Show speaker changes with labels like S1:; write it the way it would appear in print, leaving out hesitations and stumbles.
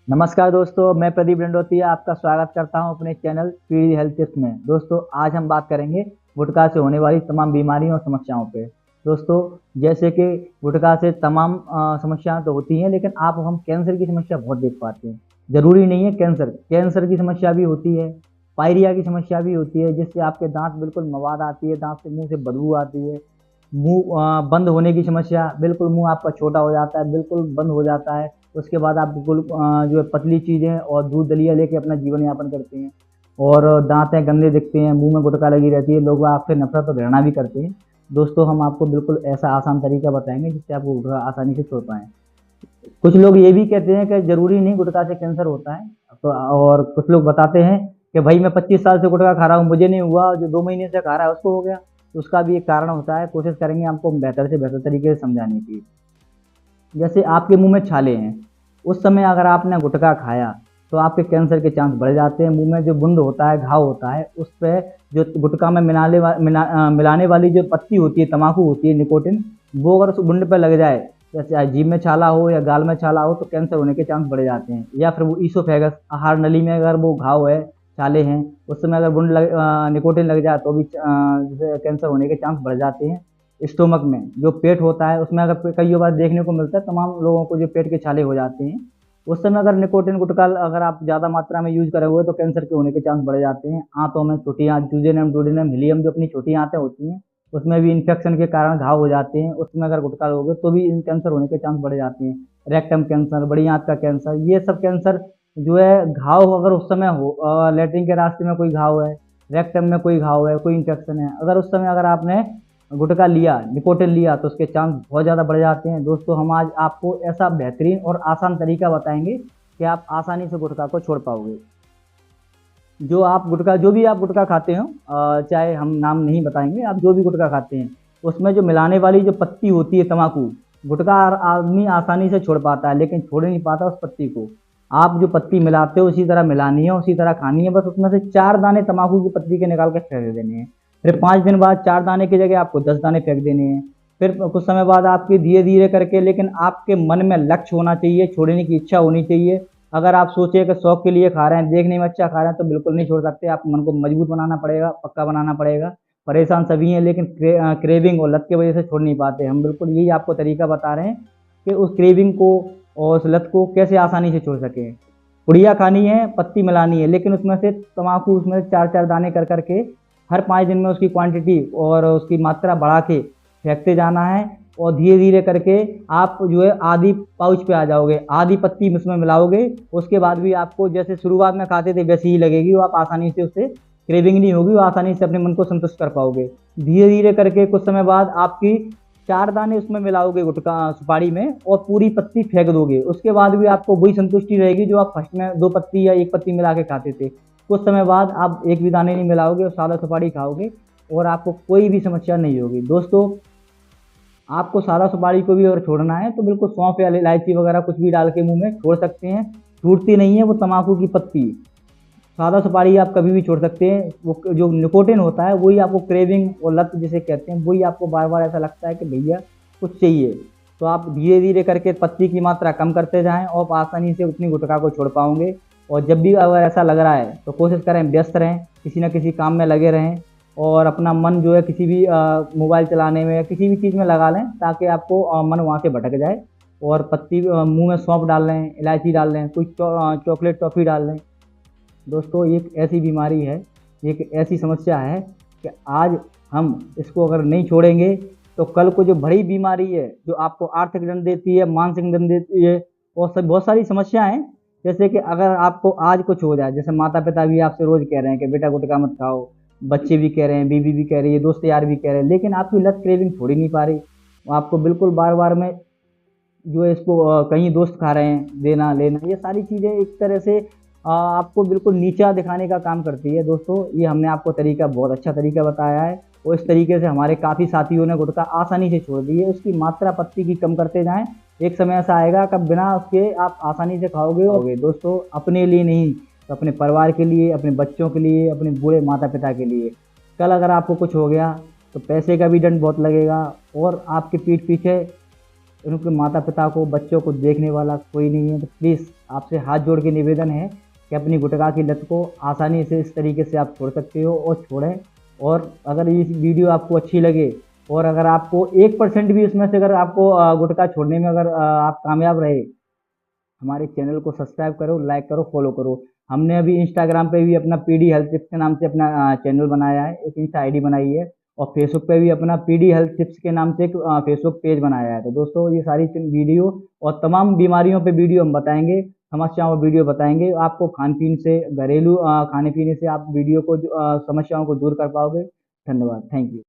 S1: नमस्कार दोस्तों, मैं प्रदीप डंडोतिया आपका स्वागत करता हूं अपने चैनल पीडी हेल्थ टिप्स में। दोस्तों, आज हम बात करेंगे गुटखा से होने वाली तमाम बीमारियों और समस्याओं पे। दोस्तों, जैसे कि गुटखा से तमाम समस्याएं तो होती हैं, लेकिन आप हम कैंसर की समस्या बहुत देख पाते हैं। ज़रूरी नहीं है कैंसर, कैंसर की समस्या भी होती है, पायरिया की समस्या भी होती है, जिससे आपके दांत बिल्कुल मवाद आती है, दांत से मुँह से बदबू आती है, मुँह बंद होने की समस्या, बिल्कुल मुँह आपका छोटा हो जाता है, बिल्कुल बंद हो जाता है। उसके बाद आप बिल्कुल जो है पतली चीज़ें और दूध दलिया लेके अपना जीवन यापन करते हैं और दाँतें गंदे दिखते हैं, मुँह में गुटखा लगी रहती है, लोग आपसे नफ़रत और घृणा भी करते हैं। दोस्तों, हम आपको बिल्कुल ऐसा आसान तरीका बताएँगे जिससे आप गुटखा आसानी से छोड़ पाएँ। कुछ लोग ये भी कहते हैं कि ज़रूरी नहीं गुटखा से कैंसर होता है, तो और कुछ लोग बताते हैं कि भाई मैं 25 साल से गुटखा खा रहा हूँ, मुझे नहीं हुआ, जो 2 महीने से खा रहा है उसको हो गया। तो उसका भी एक कारण होता है, कोशिश करेंगे आपको बेहतर से बेहतर तरीके से समझाने की। जैसे आपके मुँह में छाले हैं, उस समय अगर आपने गुटखा खाया, तो आपके कैंसर के चांस बढ़ जाते हैं। मुँह में जो वुंड होता है, घाव होता है, उस पे जो गुटखा में मिलाने वाली जो पत्ती होती है, तम्बाकू होती है, निकोटिन, वो अगर उस वुंड पे लग जाए, जैसे जीभ में छाला हो या गाल में छाला हो, तो कैंसर होने के चांस बढ़ जाते हैं। या फिर वो ईसोफेगस, आहार नली में अगर वो घाव है, छाले हैं, उस समय अगर निकोटिन लग जाए, तो भी जैसे कैंसर होने के चांस बढ़ जाते हैं। स्टोमक में जो पेट होता है, उसमें अगर कई बार देखने को मिलता है तमाम लोगों को, जो पेट के छाले हो जाते हैं, उस समय अगर निकोटिन गुटखा अगर आप ज़्यादा मात्रा में यूज करे हुए, तो कैंसर के होने के चांस बढ़ जाते हैं। आंतों में छोटी आंत, जूजेनम, डुोडेनम, हिलियम, जो अपनी छोटी आंतें होती हैं, उसमें भी इन्फेक्शन के कारण घाव हो जाते हैं। उसमें अगर गुटखा लोगे तो भी इन कैंसर होने के चांस बढ़ जाते हैं। रेक्टम कैंसर, बड़ी आंत का कैंसर, ये सब कैंसर जो है, घाव अगर उस समय हो, लेटरिन के रास्ते में कोई घाव है, रेक्टम में कोई घाव है, कोई इन्फेक्शन है, अगर उस समय अगर आपने गुटखा लिया, निकोटिन लिया, तो उसके चांस बहुत ज़्यादा बढ़ जाते हैं। दोस्तों, हम आज आपको ऐसा बेहतरीन और आसान तरीका बताएंगे कि आप आसानी से गुटखा को छोड़ पाओगे। जो भी आप गुटखा खाते हो, चाहे हम नाम नहीं बताएंगे, आप जो भी गुटखा खाते हैं, उसमें जो मिलाने वाली जो पत्ती होती है, तम्बाकू, गुटखा आदमी आसानी से छोड़ पाता है, लेकिन छोड़ नहीं पाता उस पत्ती को। आप जो पत्ती मिलाते हो, उसी तरह मिलानी है, उसी तरह खानी है, बस उसमें से 4 दाने तम्बाकू की पत्ती के निकाल के फेंक देने हैं। फिर 5 दिन बाद 4 दाने की जगह आपको 10 दाने फेंक देने हैं। फिर कुछ समय बाद आपकी धीरे धीरे करके, लेकिन आपके मन में लक्ष्य होना चाहिए, छोड़ने की इच्छा होनी चाहिए। अगर आप सोचे कि शौक के लिए खा रहे हैं, देखने में अच्छा खा रहे हैं, तो बिल्कुल नहीं छोड़ सकते। आप मन को मजबूत बनाना पड़ेगा, पक्का बनाना पड़ेगा। परेशान सभी हैं, लेकिन क्रेविंग और लत की वजह से छोड़ नहीं पाते। हम बिल्कुल यही आपको तरीका बता रहे हैं कि उस क्रेविंग को और उस लत को कैसे आसानी से छोड़ सकें। पुड़िया खानी है, पत्ती मिलानी है, लेकिन उसमें से तम्बाकू, उसमें 4-4 दाने कर करके हर 5 दिन में उसकी क्वांटिटी और उसकी मात्रा बढ़ा के फेंकते जाना है। और धीरे धीरे करके आप जो है आधी पाउच पे आ जाओगे, आधी पत्ती उसमें मिलाओगे। उसके बाद भी आपको जैसे शुरुआत में खाते थे वैसी ही लगेगी, वो आप आसानी से उससे क्रेविंग नहीं होगी, वो आसानी से अपने मन को संतुष्ट कर पाओगे। धीरे धीरे करके कुछ समय बाद आपकी 4 दाने उसमें मिलाओगे गुटखा सुपारी में, और पूरी पत्ती फेंक दोगे। उसके बाद भी आपको वही संतुष्टि रहेगी जो आप फर्स्ट में 2 पत्ती या 1 पत्ती मिला के खाते थे। कुछ समय बाद आप एक भी दाने नहीं मिलाओगे और सादा सुपारी खाओगे, और आपको कोई भी समस्या नहीं होगी। दोस्तों, आपको सादा सुपारी को भी अगर छोड़ना है, तो बिल्कुल सौंफ या इलायची वगैरह कुछ भी डाल के मुंह में छोड़ सकते हैं। छूटती नहीं है वो तम्बाकू की पत्ती। सादा सुपारी आप कभी भी छोड़ सकते हैं। वो जो निकोटिन होता है, वही आपको क्रेविंग और लत जिसे कहते हैं, वही आपको बार बार ऐसा लगता है कि भैया कुछ चाहिए। तो आप धीरे धीरे करके पत्ती की मात्रा कम करते जाएं, और आप आसानी से उतनी गुटखा को छोड़ पाओगे। और जब भी अगर ऐसा लग रहा है, तो कोशिश करें व्यस्त रहें, किसी न किसी काम में लगे रहें, और अपना मन जो है किसी भी मोबाइल चलाने में या किसी भी चीज़ में लगा लें, ताकि आपको मन वहाँ से भटक जाए। और पत्ती मुंह में सौंफ डाल लें, इलायची डाल लें, कुछ चॉकलेट टॉफ़ी डाल लें। दोस्तों, ये एक ऐसी बीमारी है, एक ऐसी समस्या है कि आज हम इसको अगर नहीं छोड़ेंगे, तो कल को जो बड़ी बीमारी है, जो आपको आर्थिक दंड देती है, मानसिक दंड देती है, और सब बहुत सारी समस्याएं हैं। जैसे कि अगर आपको आज कुछ हो जाए, जैसे माता पिता भी आपसे रोज कह रहे हैं कि बेटा गुटखा मत खाओ, बच्चे भी कह रहे हैं, बीवी भी कह रही है, दोस्त यार भी कह रहे हैं, लेकिन आपकी लत क्रेविंग छोड़ ही नहीं पा रही। वो आपको बिल्कुल बार बार में जो है इसको कहीं दोस्त खा रहे हैं, देना लेना, ये सारी चीज़ें एक तरह से आपको बिल्कुल नीचा दिखाने का काम करती है। दोस्तों, ये हमने आपको तरीका, बहुत अच्छा तरीका बताया है, और इस तरीके से हमारे काफ़ी साथियों ने गुटखा आसानी से छोड़ दी है। उसकी मात्रा पत्ती की कम करते जाएं, एक समय ऐसा आएगा कि बिना उसके आप आसानी से खाओगे। दोस्तों, अपने लिए नहीं, तो अपने परिवार के लिए, अपने बच्चों के लिए, अपने बूढ़े माता पिता के लिए। कल अगर आपको कुछ हो गया, तो पैसे का भी दंड बहुत लगेगा, और आपके पीठ पीछे उनके माता पिता को, बच्चों को देखने वाला कोई नहीं है। तो प्लीज़ आपसे हाथ जोड़ के निवेदन है कि अपनी गुटखा की लत को आसानी से इस तरीके से आप छोड़ सकते हो और छोड़ें। और अगर ये वीडियो आपको अच्छी लगे और अगर आपको 1% भी उसमें से अगर आपको गुटखा छोड़ने में अगर आप कामयाब रहे, हमारे चैनल को सब्सक्राइब करो, लाइक करो, फॉलो करो। हमने अभी इंस्टाग्राम पे भी अपना पीडी हेल्थ टिप्स के नाम से अपना चैनल बनाया है, एक इंस्टा आईडी बनाई है, और फेसबुक पे भी अपना पीडी हेल्थ टिप्स के नाम से एक फेसबुक पेज बनाया है। तो दोस्तों ये सारी वीडियो और तमाम बीमारियों पे वीडियो हम बताएंगे, समस्याओं पर वीडियो बताएंगे। आपको खान पीन से, घरेलू खाने पीने से आप वीडियो को समस्याओं को दूर कर पाओगे। धन्यवाद, थैंक यू।